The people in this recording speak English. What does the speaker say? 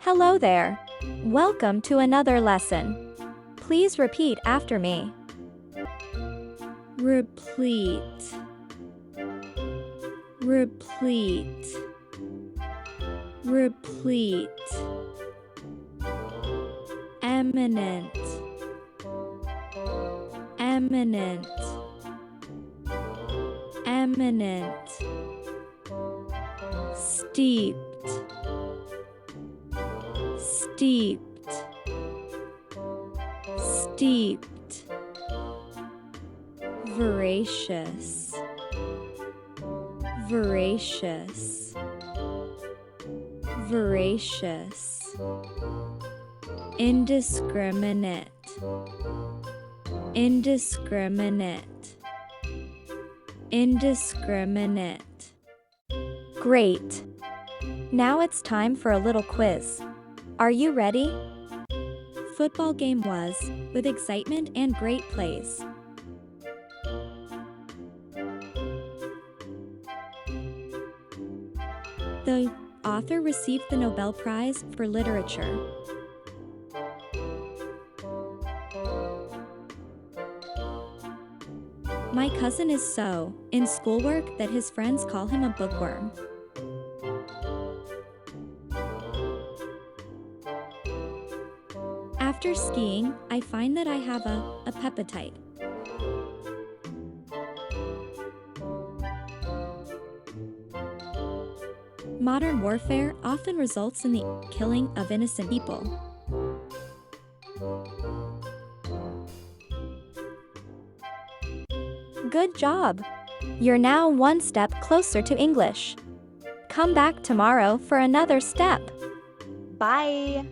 Hello there. Welcome to another lesson. Please repeat after me. Replete. Replete. Replete. Eminent. Eminent. Eminent. Steeped. Steeped. Steeped. Voracious. Voracious. Voracious. Indiscriminate. Indiscriminate. Indiscriminate. Great. Now it's time for a little quiz. Are you ready? Football game was, with excitement and great plays. The author received the Nobel Prize for Literature. My cousin is so in schoolwork that his friends call him a bookworm. After skiing, I find that I have a appetite. Modern warfare often results in the killing of innocent people. Good job! You're now one step closer to English. Come back tomorrow for another step. Bye!